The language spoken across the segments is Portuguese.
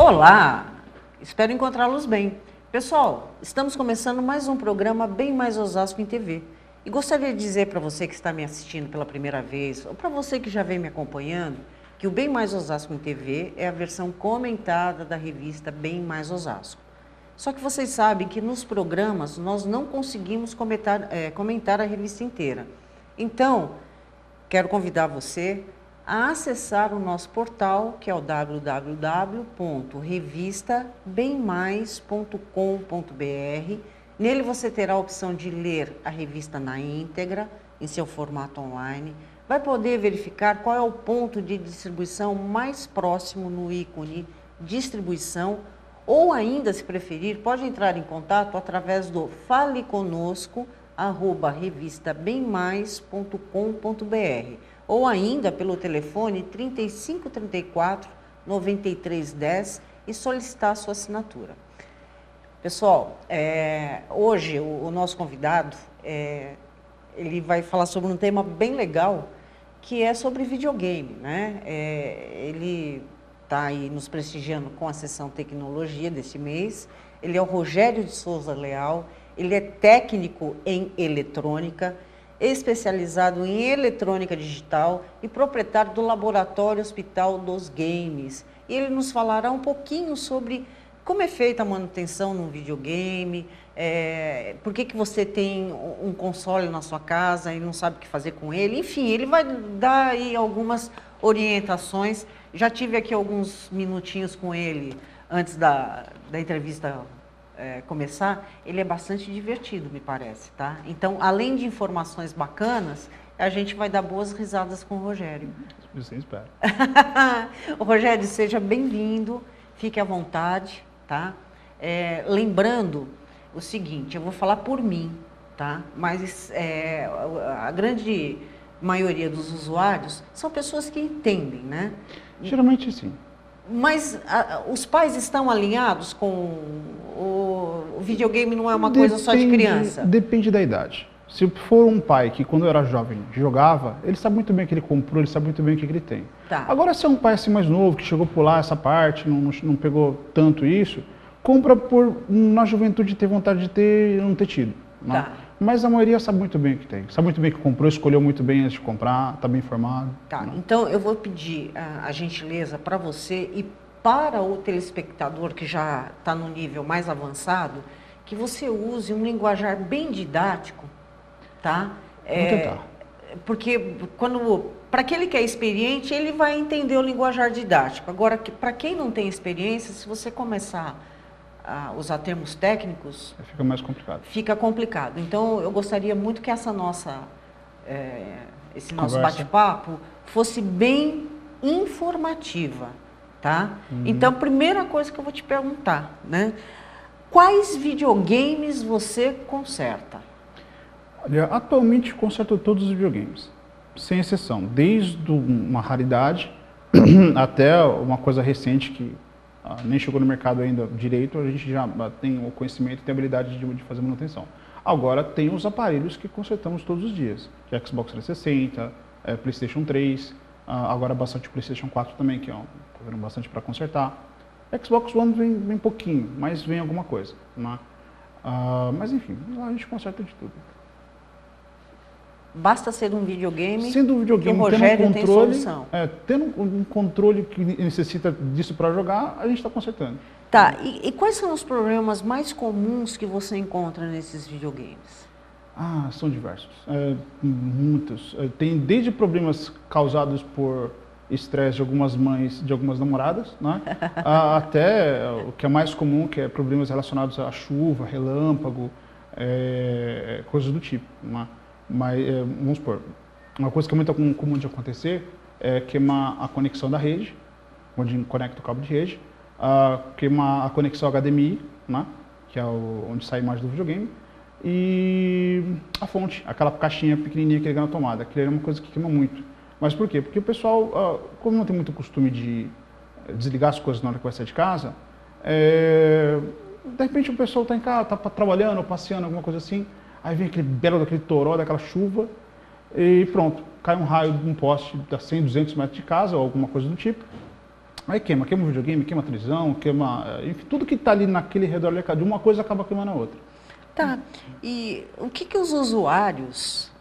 Olá, espero encontrá-los bem. Pessoal, estamos começando mais um programa Bem Mais Osasco em TV. E gostaria de dizer para você que está me assistindo pela primeira vez, ou para você que já vem me acompanhando, que o Bem Mais Osasco em TV é a versão comentada da revista Bem Mais Osasco. Só que vocês sabem que nos programas nós não conseguimos comentar a revista inteira. Então, quero convidar você a acessar o nosso portal, que é o www.revistabemmais.com.br. Nele você terá a opção de ler a revista na íntegra, em seu formato online. Vai poder verificar qual é o ponto de distribuição mais próximo no ícone distribuição, ou ainda, se preferir, pode entrar em contato através do faleconosco@revistabemmais.com.br ou ainda pelo telefone 3534 9310 e solicitar a sua assinatura. Pessoal, hoje o nosso convidado, ele vai falar sobre um tema bem legal, que é sobre videogame, né? Ele está aí nos prestigiando com a sessão Tecnologia desse mês. Ele é o Rogério de Souza Leal, ele é técnico em eletrônica, especializado em eletrônica digital e proprietário do Laboratório Hospital dos Games. E ele nos falará um pouquinho sobre como é feita a manutenção no videogame, por que você tem um console na sua casa e não sabe o que fazer com ele. Enfim, ele vai dar aí algumas orientações. Já tive aqui alguns minutinhos com ele antes da entrevista começar. Ele é bastante divertido, me parece, tá? Então, além de informações bacanas, a gente vai dar boas risadas com o Rogério. Você espera. Rogério, seja bem-vindo, fique à vontade, tá? Lembrando o seguinte, eu vou falar por mim, tá? Mas a grande maioria dos usuários são pessoas que entendem, né? Geralmente sim. Mas os pais estão alinhados com o videogame, não é uma coisa só de criança? Depende da idade. Se for um pai que quando era jovem jogava, ele sabe muito bem o que ele comprou, ele sabe muito bem o que ele tem. Tá. Agora, se é um pai assim mais novo, que chegou a pular essa parte, não pegou tanto isso, compra por na juventude ter vontade de ter e não ter tido. Né? Tá. Mas a maioria sabe muito bem o que tem. Sabe muito bem o que comprou, escolheu muito bem antes de comprar, está bem informado. Tá, Né? então eu vou pedir a gentileza para você e para o telespectador que já está no nível mais avançado, que você use um linguajar bem didático, tá? Vou tentar. Porque para aquele que é experiente, ele vai entender o linguajar didático. Agora, para quem não tem experiência, se você começar a usar termos técnicos, Fica mais complicado. fica complicado. Então, eu gostaria muito que esse nosso Conversa. bate-papo fosse bem informativa, tá? Então, primeira coisa que eu vou te perguntar, né? Quais videogames você conserta? Olha, atualmente conserto todos os videogames, sem exceção, desde uma raridade até uma coisa recente que nem chegou no mercado ainda direito, a gente já tem o conhecimento e tem a habilidade de fazer manutenção. Agora tem os aparelhos que consertamos todos os dias, que é Xbox 360, PlayStation 3, agora bastante PlayStation 4 também, que estou vendo bastante para consertar. Xbox One vem pouquinho, mas vem alguma coisa. Né? Mas enfim, a gente conserta de tudo. Basta ser um videogame, sendo um videogame, que o Rogério tem solução. Tendo um controle que necessita disso para jogar, a gente está consertando. Tá, e quais são os problemas mais comuns que você encontra nesses videogames? São diversos. Muitos. Tem desde problemas causados por estresse de algumas mães, de algumas namoradas, né? Até o que é mais comum, que é problemas relacionados à chuva, relâmpago, coisas do tipo. Né? Mas, vamos supor, uma coisa que é muito comum de acontecer é queimar a conexão da rede, onde conecta o cabo de rede, queimar a conexão HDMI, né, que é onde sai a imagem do videogame, e a fonte, aquela caixinha pequenininha que liga na tomada, que é uma coisa que queima muito. Mas por quê? Porque o pessoal, como não tem muito costume de desligar as coisas na hora que vai sair de casa, de repente o pessoal está em casa, está trabalhando, passeando, alguma coisa assim, aí vem aquele belo daquele toró, daquela chuva, e pronto, cai um raio de um poste a 100, 200 metros de casa, ou alguma coisa do tipo, Aí queima o videogame, queima a televisão, queima, enfim, tudo que está ali naquele redor de uma coisa acaba queimando a outra. Tá, e o que os usuários,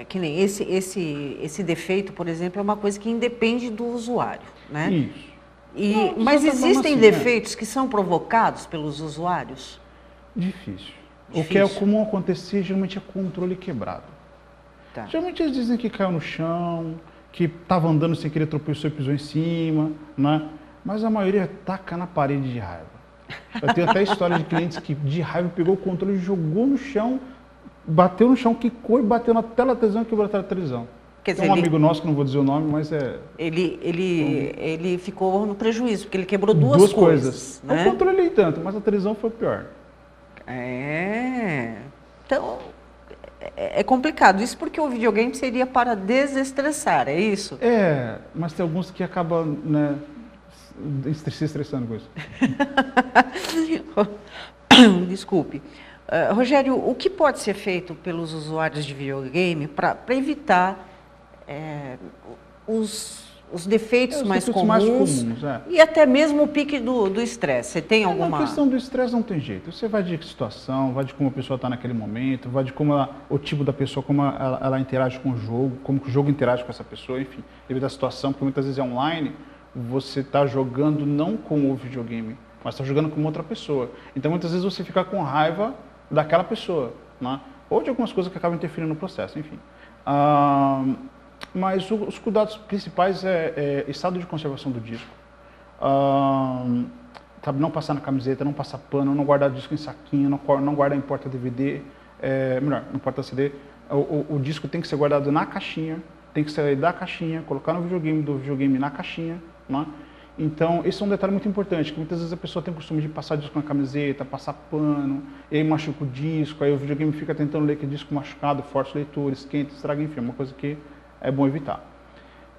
que nem esse defeito, por exemplo, é uma coisa que independe do usuário, né? Isso. Mas existem assim, defeitos que são provocados pelos usuários? Difícil. O que é Difícil. comum acontecer geralmente é controle quebrado. Tá. Geralmente eles dizem que caiu no chão, que estava andando sem querer, tropeçou e pisou em cima, né? Mas a maioria taca na parede de raiva. Eu tenho até história de clientes que de raiva pegou o controle, jogou no chão, bateu no chão, quicou e bateu na tela da televisão e quebrou a tela da televisão. Quer dizer, Tem um amigo nosso que não vou dizer o nome, mas é... Ele ficou no prejuízo, porque ele quebrou duas coisas. Né? Eu controlei tanto, mas a televisão foi pior. Então, é complicado. Isso porque o videogame seria para desestressar, é isso? Mas tem alguns que acabam, né, se estressando com isso. Desculpe. Rogério, o que pode ser feito pelos usuários de videogame para evitar os defeitos mais comuns e até mesmo o pique do estresse? Você tem alguma... A questão do estresse não tem jeito. Você vai de situação, vai de como a pessoa está naquele momento, vai de como o tipo da pessoa, como ela interage com o jogo, como que o jogo interage com essa pessoa, enfim. Devido à situação, porque muitas vezes é online, você está jogando não com o videogame, mas está jogando com outra pessoa. Então muitas vezes você fica com raiva daquela pessoa, né? Ou de algumas coisas que acabam interferindo no processo, enfim. Mas os cuidados principais é estado de conservação do disco. Não passar na camiseta, não passar pano, não guardar disco em saquinho, não guardar em porta DVD, melhor, em porta CD. O disco tem que ser guardado na caixinha, tem que sair da caixinha, colocar no videogame, do videogame na caixinha, né? Então, esse é um detalhe muito importante, que muitas vezes a pessoa tem o costume de passar disco na camiseta, passar pano, e aí machuca o disco, aí o videogame fica tentando ler aquele disco machucado, força o leitor, esquenta, estraga, enfim, é uma coisa que é bom evitar.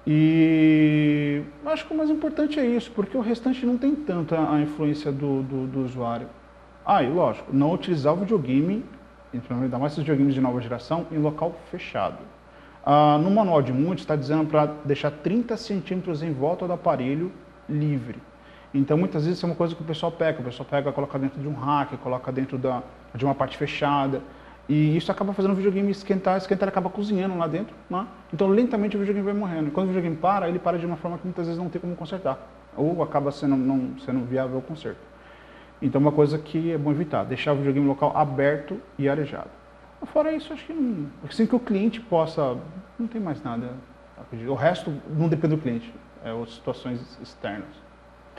E acho que o mais importante é isso, porque o restante não tem tanto a influência do usuário. E lógico, não utilizar o videogame, ainda mais esses videogames de nova geração, em local fechado. No manual de muitos está dizendo para deixar 30 centímetros em volta do aparelho livre. Então muitas vezes isso é uma coisa que o pessoal pega, coloca dentro de um rack, coloca dentro de uma parte fechada. E isso acaba fazendo o videogame esquentar ele acaba cozinhando lá dentro, né? Então lentamente o videogame vai morrendo. E quando o videogame para, ele para de uma forma que muitas vezes não tem como consertar. Ou acaba não sendo viável o conserto. Então uma coisa que é bom evitar, deixar o videogame local aberto e arejado. Fora isso, acho que não, assim que o cliente possa, não tem mais nada. O resto não depende do cliente, outras situações externas.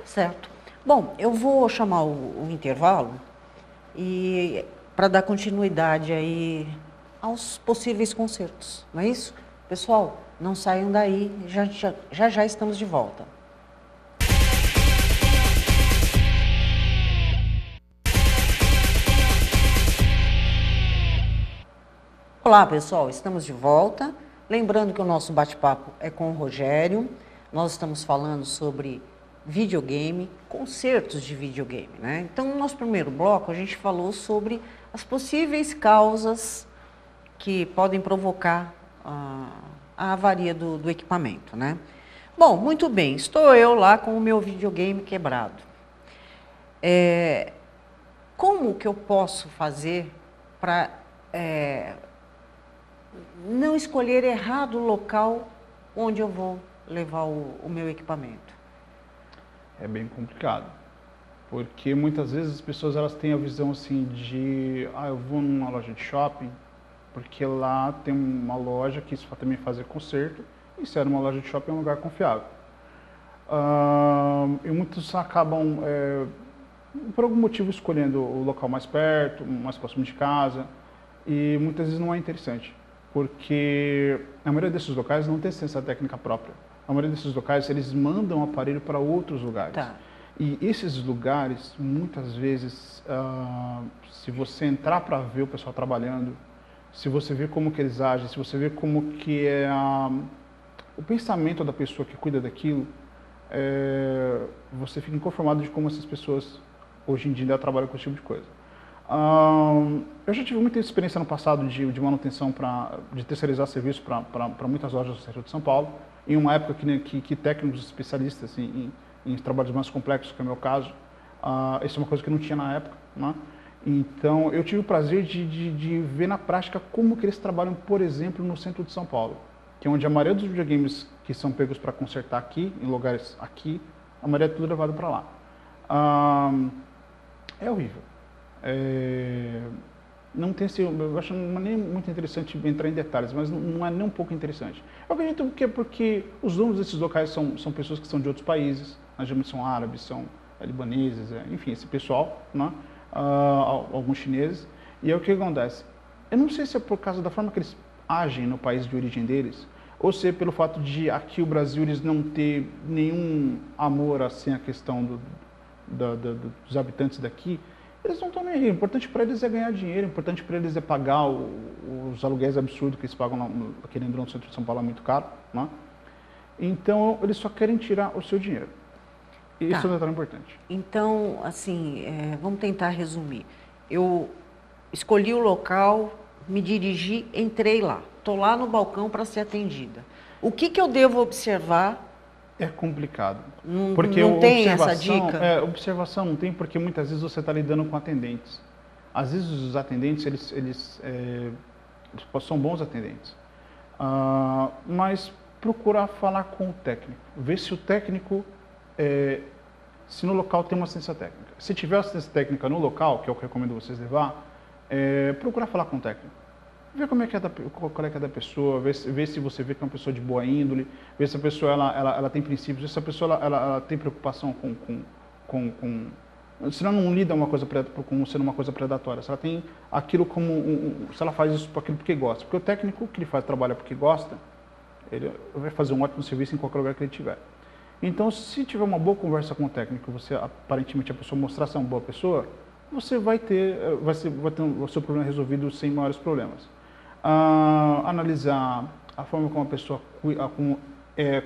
Certo. Bom, eu vou chamar o intervalo e para dar continuidade aí aos possíveis concertos, não é isso? Pessoal, não saiam daí, já estamos de volta. Olá, pessoal, estamos de volta. Lembrando que o nosso bate-papo é com o Rogério. Nós estamos falando sobre videogame, concertos de videogame, né? Então, no nosso primeiro bloco, a gente falou sobre as possíveis causas que podem provocar a avaria do equipamento, né? Bom, muito bem, estou eu lá com o meu videogame quebrado. Como que eu posso fazer para não escolher errado o local onde eu vou levar o meu equipamento? É bem complicado, porque muitas vezes as pessoas elas têm a visão assim de eu vou numa loja de shopping, porque lá tem uma loja que isso também fazer conserto, e se é uma loja de shopping é um lugar confiável. E muitos acabam, por algum motivo, escolhendo o local mais perto, mais próximo de casa, e muitas vezes não é interessante, porque a maioria desses locais não tem assistência técnica própria. A maioria desses locais, eles mandam o aparelho para outros lugares. Tá. E esses lugares, muitas vezes, se você entrar para ver o pessoal trabalhando, se você ver como que eles agem, se você ver como que é o pensamento da pessoa que cuida daquilo, você fica inconformado de como essas pessoas, hoje em dia, trabalham com esse tipo de coisa. Eu já tive muita experiência no passado de manutenção, de terceirizar serviço para muitas lojas do centro de São Paulo, em uma época que técnicos especialistas em em trabalhos mais complexos, que é o meu caso. Isso é uma coisa que eu não tinha na época, né? Então, eu tive o prazer de ver na prática como que eles trabalham, por exemplo, no centro de São Paulo, que é onde a maioria dos videogames que são pegos para consertar aqui, em lugares aqui, a maioria é tudo levado para lá. É horrível. Não tem esse, eu acho não é nem muito interessante entrar em detalhes, mas não é nem um pouco interessante. Eu acredito que é porque os donos desses locais são pessoas que são de outros países, geralmente são árabes, são libaneses, enfim, esse pessoal, né? Alguns chineses. E aí o que acontece? Eu não sei se é por causa da forma que eles agem no país de origem deles, ou se é pelo fato de aqui o Brasil eles não ter nenhum amor assim a questão dos habitantes daqui. Eles não estão nem aí. O importante para eles é ganhar dinheiro, o importante para eles é pagar os aluguéis absurdos que eles pagam aquele no centro de São Paulo, é muito caro, né? Então, eles só querem tirar o seu dinheiro. E isso é um detalhe importante. Então, assim, vamos tentar resumir. Eu escolhi o local, me dirigi, entrei lá. Estou lá no balcão para ser atendida. O que eu devo observar? É complicado. Porque não tem essa dica? Observação não tem, porque muitas vezes você está lidando com atendentes. Às vezes os atendentes, eles são bons atendentes. Mas procurar falar com o técnico. Ver se o técnico, se no local tem uma assistência técnica. Se tiver assistência técnica no local, que é o que eu recomendo vocês levar, procurar falar com o técnico. Ver como é que é qual é que é da pessoa, ver se você vê que é uma pessoa de boa índole, ver se a pessoa ela tem princípios, ver se a pessoa ela tem preocupação se ela não lida uma coisa como sendo uma coisa predatória, se ela tem aquilo como se ela faz isso porque gosta, porque o técnico que ele trabalha porque gosta, ele vai fazer um ótimo serviço em qualquer lugar que ele tiver. Então, se tiver uma boa conversa com o técnico, você aparentemente a pessoa mostrar ser uma boa pessoa, você vai ter o seu problema resolvido sem maiores problemas. Analisar a forma como a pessoa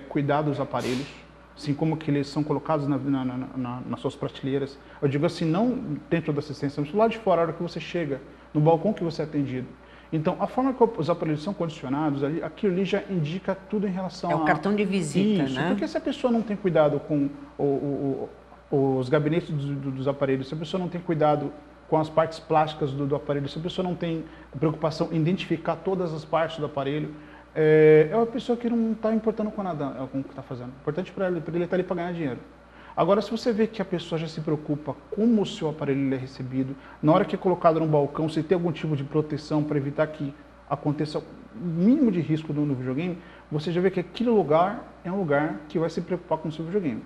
cuidar dos aparelhos, assim como que eles são colocados nas suas prateleiras. Eu digo assim, não dentro da assistência, mas do lado de fora, a hora que você chega, no balcão que você é atendido. Então, a forma que os aparelhos são condicionados, aquilo ali já indica tudo em relação o cartão de visita, isso, né? Porque se a pessoa não tem cuidado com os gabinetes dos aparelhos, se a pessoa não tem cuidado com as partes plásticas do aparelho, se a pessoa não tem preocupação em identificar todas as partes do aparelho, é uma pessoa que não está importando com nada com o que está fazendo. O importante para ele estar ali para ganhar dinheiro. Agora, se você vê que a pessoa já se preocupa como o seu aparelho é recebido, na hora que é colocado no balcão, se tem algum tipo de proteção para evitar que aconteça o mínimo de risco no videogame, você já vê que aquele lugar é um lugar que vai se preocupar com o seu videogame.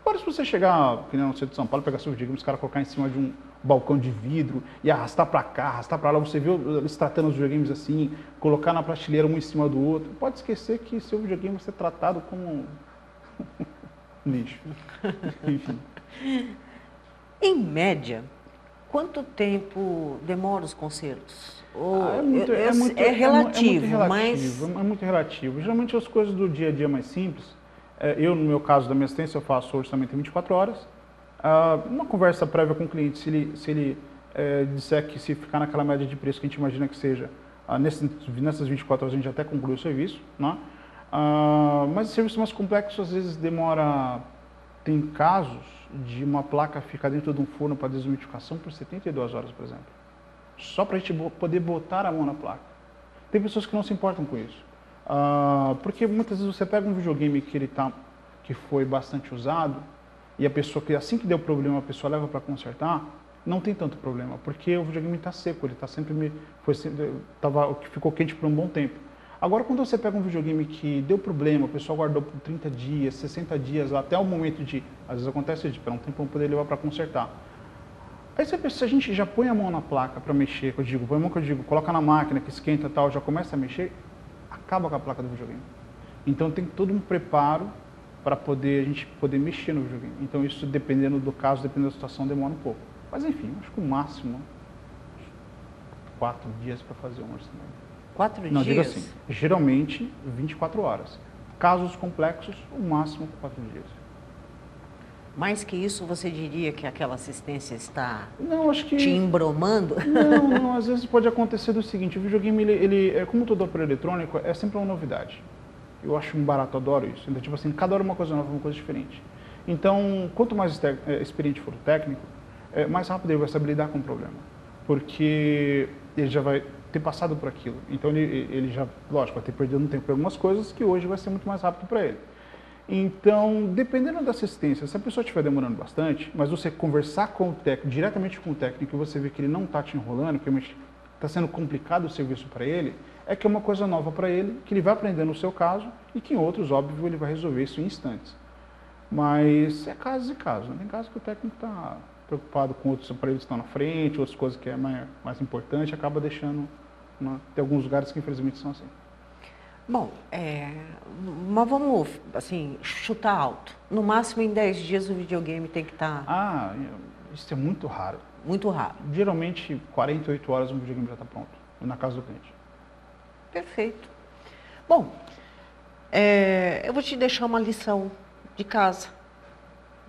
Agora, se você chegar, que nem no centro de São Paulo, pegar seu videogame, os caras colocar em cima de um balcão de vidro e arrastar para cá, arrastar para lá, você vê eles tratando os videogames assim, colocar na prateleira um em cima do outro, pode esquecer que seu videogame vai ser tratado como lixo. Enfim. Em média, quanto tempo demora os concertos? É relativo, mas... É muito relativo. Geralmente as coisas do dia a dia mais simples, eu no meu caso da minha assistência, eu faço orçamento em 24 horas. Uma conversa prévia com o cliente, se ele disser que se ficar naquela média de preço que a gente imagina que seja, nessas 24 horas a gente até conclui o serviço, né? Mas serviços mais complexos às vezes demora, tem casos de uma placa ficar dentro de um forno para desumidificação por 72 horas, por exemplo. Só para a gente poder botar a mão na placa. Tem pessoas que não se importam com isso. Porque muitas vezes você pega um videogame que foi bastante usado, e a pessoa que assim que deu problema, a pessoa leva para consertar, não tem tanto problema, porque o videogame está seco, ele está ficou quente por um bom tempo. Agora, quando você pega um videogame que deu problema, o pessoal guardou por 30 dias, 60 dias, lá, até o momento às vezes acontece de esperar um tempo para poder levar para consertar. Aí se a gente já põe a mão na placa para mexer, coloca na máquina que esquenta e tal, já começa a mexer, acaba com a placa do videogame. Então tem todo um preparo para a gente poder mexer no videogame. Então isso, dependendo do caso, dependendo da situação, demora um pouco. Mas enfim, acho que o máximo 4 dias para fazer um orçamento. 4 dias? Não, digo assim, geralmente 24 horas. Casos complexos, o máximo 4 dias. Mais que isso, você diria que aquela assistência está acho que... te embromando? Não, às vezes pode acontecer do seguinte, o videogame, ele como todo aparelho eletrônico, é sempre uma novidade. Eu acho um barato, adoro isso. Então, tipo assim, cada hora uma coisa nova, uma coisa diferente. Então, quanto mais experiente for o técnico, mais rápido ele vai saber lidar com o problema. Porque ele já vai ter passado por aquilo. Então, ele já, lógico, vai ter perdido um tempo em algumas coisas que hoje vai ser muito mais rápido para ele. Então, dependendo da assistência, se a pessoa estiver demorando bastante, mas você conversar com o técnico, diretamente com o técnico, e você vê que ele não está te enrolando, que está sendo complicado o serviço para ele, é que é uma coisa nova para ele, que ele vai aprender no seu caso, e que em outros, óbvio, ele vai resolver isso em instantes. Mas é casos e casos, né? Tem casos que o técnico está preocupado com outros aparelhos que estão na frente, outras coisas que é mais importante, acaba deixando, né? Tem alguns lugares que infelizmente são assim. Bom, mas vamos, assim, chutar alto. No máximo, em 10 dias, o videogame tem que estar... Isso é muito raro. Muito raro. Geralmente, 48 horas um videogame já está pronto, na casa do cliente. Perfeito. Bom, eu vou te deixar uma lição de casa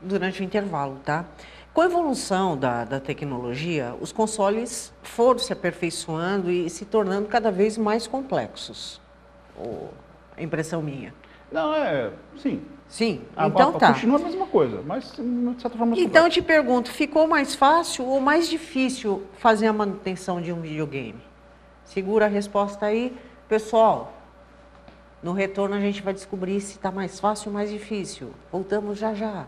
durante o intervalo, tá? Com a evolução da tecnologia, os consoles foram se aperfeiçoando e se tornando cada vez mais complexos. A impressão minha. Não, sim. Sim, então tá. Continua a mesma coisa, mas de certa forma... Então eu te pergunto, ficou mais fácil ou mais difícil fazer a manutenção de um videogame? Segura a resposta aí. Pessoal, no retorno a gente vai descobrir se está mais fácil ou mais difícil. Voltamos já já.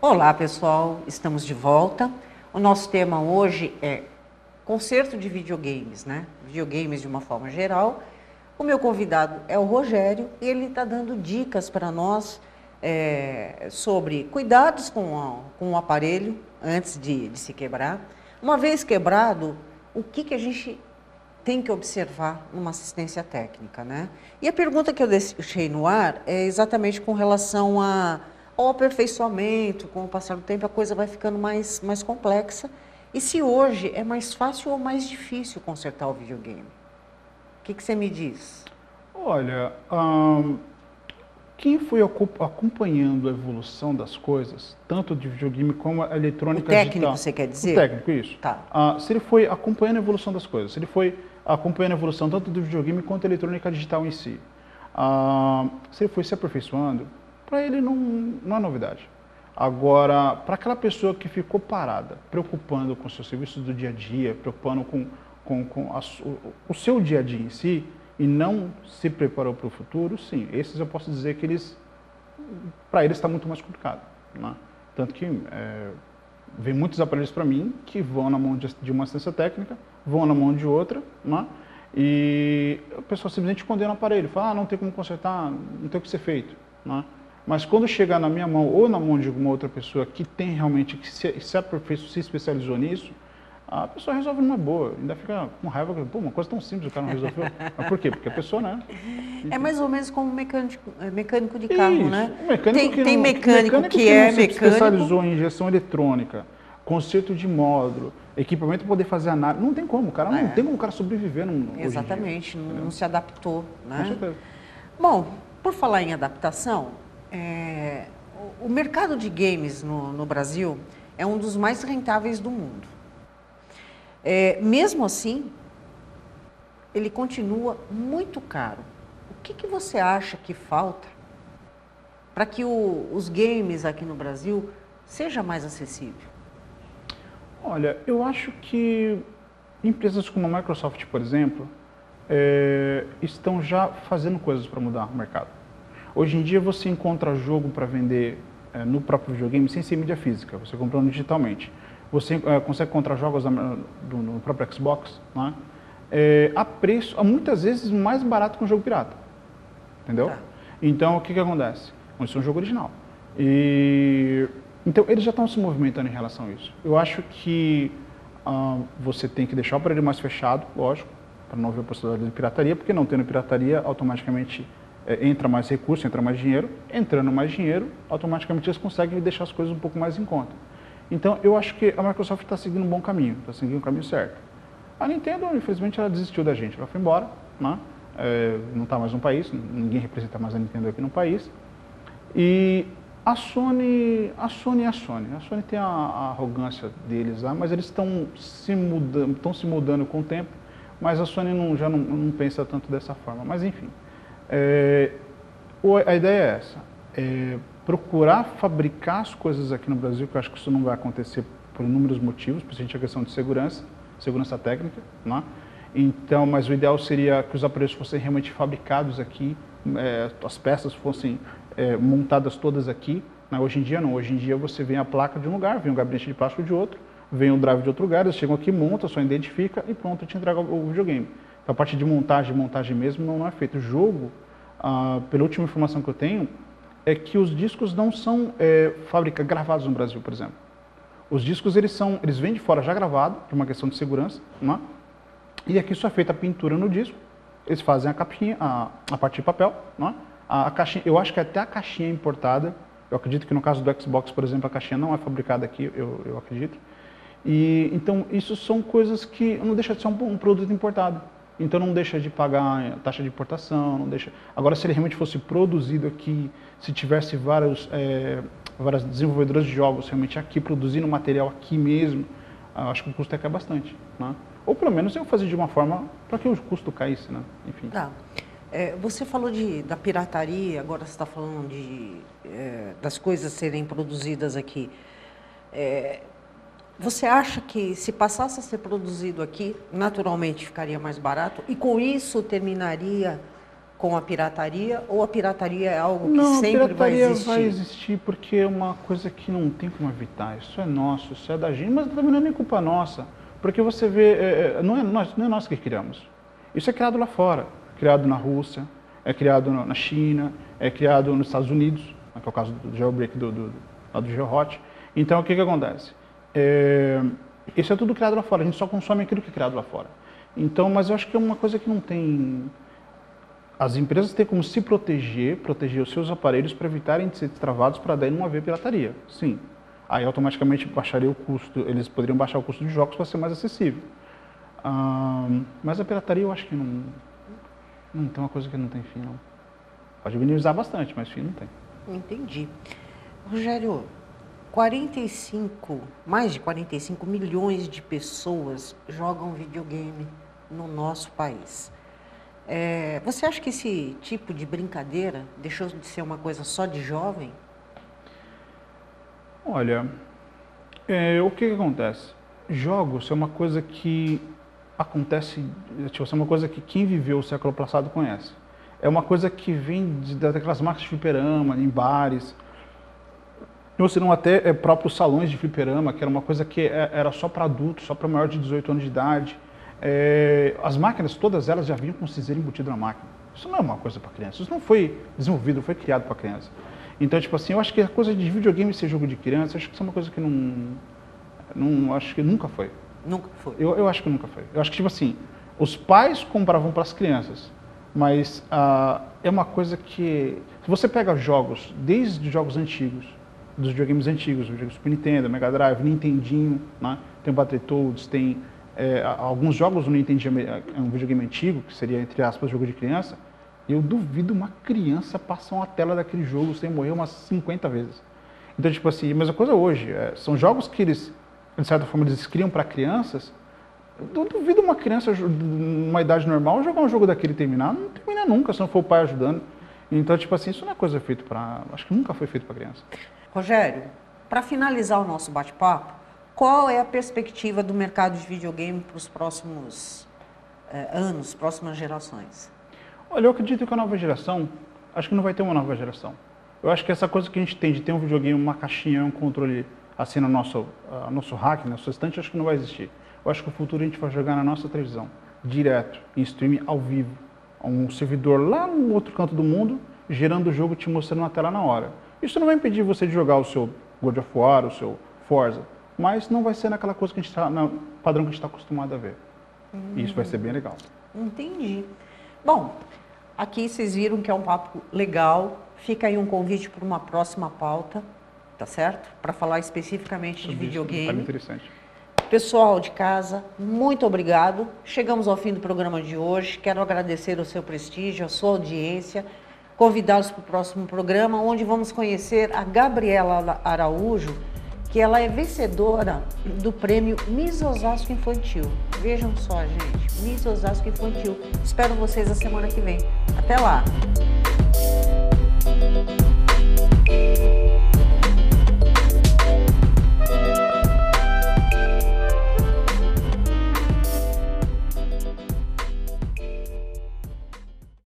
Olá pessoal, estamos de volta. O nosso tema hoje é conserto de videogames, né? Videogames de uma forma geral. O meu convidado é o Rogério e ele está dando dicas para nós sobre cuidados com o aparelho antes de se quebrar. Uma vez quebrado, o que a gente tem que observar numa assistência técnica, né? E a pergunta que eu deixei no ar é exatamente com relação ao aperfeiçoamento. Com o passar do tempo a coisa vai ficando mais complexa. E se hoje é mais fácil ou mais difícil consertar o videogame? O que você me diz? Olha, quem foi acompanhando a evolução das coisas, tanto de videogame como a eletrônica digital... O técnico, você quer dizer? O técnico, isso. Tá. Se ele foi acompanhando a evolução das coisas, se ele foi acompanhando a evolução tanto do videogame quanto a eletrônica digital em si, se ele foi se aperfeiçoando, para ele não é novidade. Agora, para aquela pessoa que ficou parada, preocupando com os seus serviços do dia a dia, preocupando com o seu dia a dia em si, e não se preparou para o futuro, sim, esses eu posso dizer que para eles está muito mais complicado, né? Tanto que vem muitos aparelhos para mim que vão na mão de uma assistência técnica, vão na mão de outra, né? E a pessoa simplesmente condena o aparelho, fala, não tem como consertar, não tem o que ser feito, né? Mas quando chegar na minha mão ou na mão de alguma outra pessoa que tem realmente, que se aperfeiçoou, se especializou nisso, a pessoa resolve numa boa, ainda fica com raiva, pô, uma coisa tão simples o cara não resolveu. Mas por quê? Porque a pessoa, né? É mais ou menos como mecânico de carro, isso, né? Tem mecânico que é se especializou em injeção eletrônica, conserto de módulo, equipamento para poder fazer análise. Não tem como, cara. Não tem como o cara sobreviver Exatamente, hoje em dia, não se adaptou, né? Com certeza. Bom, por falar em adaptação, o mercado de games no Brasil é um dos mais rentáveis do mundo. Mesmo assim, ele continua muito caro. O que você acha que falta para que os games aqui no Brasil seja mais acessível? Olha, eu acho que empresas como a Microsoft, por exemplo, estão já fazendo coisas para mudar o mercado. Hoje em dia você encontra jogo para vender no próprio videogame sem ser mídia física, você comprando digitalmente. Você consegue encontrar jogos no próprio Xbox, né? A preço, muitas vezes, mais barato que um jogo pirata. Entendeu? Tá. Então, o que acontece? Isso é um jogo original. Então, eles já estão se movimentando em relação a isso. Eu acho que você tem que deixar o aparelho mais fechado, lógico, para não haver possibilidade de pirataria, porque não tendo pirataria, automaticamente entra mais recurso, entra mais dinheiro. Entrando mais dinheiro, automaticamente eles conseguem deixar as coisas um pouco mais em conta. Então, eu acho que a Microsoft está seguindo um bom caminho, está seguindo o caminho certo. A Nintendo, infelizmente, ela desistiu da gente, ela foi embora, né? Não está mais no país, ninguém representa mais a Nintendo aqui no país. E A Sony é a Sony. A Sony tem a arrogância deles lá, mas eles estão se mudando com o tempo, mas a Sony já não pensa tanto dessa forma. Mas enfim, a ideia é essa, procurar fabricar as coisas aqui no Brasil, que eu acho que isso não vai acontecer por inúmeros motivos, principalmente a questão de segurança técnica, né? Então, mas o ideal seria que os aparelhos fossem realmente fabricados aqui, as peças fossem montadas todas aqui, né? Hoje em dia não, hoje em dia você vem a placa de um lugar, vem um gabinete de plástico de outro, vem o drive de outro lugar, eles chegam aqui, montam, só identifica e pronto, te entrega o videogame. Então a parte de montagem mesmo não é feito. O jogo, pela última informação que eu tenho, é que os discos não são gravados no Brasil, por exemplo. Os discos eles vêm de fora já gravado, por uma questão de segurança, né? E aqui só é feita a pintura no disco, eles fazem a capinha, a parte de papel, né? A caixinha, eu acho que até a caixinha é importada. Eu acredito que no caso do Xbox, por exemplo, a caixinha não é fabricada aqui, eu acredito. E então isso são coisas que não deixa de ser um produto importado. Então não deixa de pagar taxa de importação, não deixa. Agora, se ele realmente fosse produzido aqui, se tivesse várias desenvolvedoras de jogos realmente aqui produzindo material aqui mesmo, acho que o custo cai bastante, né? Ou pelo menos eu fazer de uma forma para que o custo caísse, né? Enfim. Tá. Você falou da pirataria, agora você está falando das coisas serem produzidas aqui. Você acha que se passasse a ser produzido aqui, naturalmente ficaria mais barato e com isso terminaria com a pirataria? Ou a pirataria é algo que sempre vai existir? Não, a pirataria vai existir porque é uma coisa que não tem como evitar. Isso é nosso, isso é da gente, mas também não é nem culpa nossa. Porque você vê, não é nós que criamos. Isso é criado lá fora. Criado na Rússia, é criado na China, é criado nos Estados Unidos, que é o caso do jailbreak do GeoHot. Então, o que acontece? Isso é tudo criado lá fora, a gente só consome aquilo que é criado lá fora. Então, mas eu acho que é uma coisa que não tem... As empresas têm como se proteger os seus aparelhos para evitarem de ser destravados para daí não haver pirataria, sim. Aí automaticamente baixaria o custo, eles poderiam baixar o custo de jogos para ser mais acessível. Mas a pirataria eu acho que não tem uma coisa que não tem fim, não. Pode minimizar bastante, mas fim não tem. Entendi. Rogério, mais de 45 milhões de pessoas jogam videogame no nosso país. Você acha que esse tipo de brincadeira deixou de ser uma coisa só de jovem? Olha, o que acontece? Jogos é uma coisa que acontece, tipo, é uma coisa que quem viveu o século passado conhece. É uma coisa que vem daquelas marcas de fliperama, em bares, ou se não até próprios salões de fliperama, que era uma coisa que era só para adultos, só para maior de 18 anos de idade. As máquinas, todas elas já vinham com cinzeiro embutido na máquina. Isso não é uma coisa para criança, isso não foi desenvolvido, foi criado para criança. Então, tipo assim, eu acho que a coisa de videogame ser jogo de criança, acho que isso é uma coisa que acho que nunca foi. Nunca foi? Eu acho que nunca foi. Eu acho que, tipo assim, os pais compravam para as crianças, mas é uma coisa que... Se você pega jogos, desde jogos antigos, dos videogames antigos, Super Nintendo, Mega Drive, Nintendinho, né? Tem o Battletoads, tem alguns jogos do Nintendinho, é um videogame antigo, que seria, entre aspas, jogo de criança. Eu duvido uma criança passar uma tela daquele jogo sem morrer umas 50 vezes. Então, tipo assim, a mesma coisa hoje. São jogos que eles, de certa forma, eles criam para crianças. Eu duvido uma criança, numa idade normal, jogar um jogo daquele e terminar. Não termina nunca, se não for o pai ajudando. Então, tipo assim, isso não é coisa feita para... Acho que nunca foi feito para criança. Rogério, para finalizar o nosso bate-papo, qual é a perspectiva do mercado de videogame para os próximos anos, próximas gerações? Olha, eu acredito que a nova geração, acho que não vai ter uma nova geração. Eu acho que essa coisa que a gente tem de ter um videogame, uma caixinha, um controle assim no nosso rack, no nosso estante, acho que não vai existir. Eu acho que o futuro a gente vai jogar na nossa televisão, direto, em streaming ao vivo. Um servidor lá no outro canto do mundo, gerando o jogo, te mostrando na tela na hora. Isso não vai impedir você de jogar o seu God of War, o seu Forza, mas não vai ser naquela coisa que a gente está, no padrão que a gente está acostumado a ver. E isso vai ser bem legal. Entendi. Bom, aqui vocês viram que é um papo legal. Fica aí um convite para uma próxima pauta, tá certo? Para falar especificamente de videogame. Isso, interessante. Pessoal de casa, muito obrigado. Chegamos ao fim do programa de hoje. Quero agradecer o seu prestígio, a sua audiência. convidá-los para o próximo programa, onde vamos conhecer a Gabriela Araújo, que ela é vencedora do prêmio Miss Osasco Infantil. Vejam só, gente, Miss Osasco Infantil. Espero vocês a semana que vem. Até lá!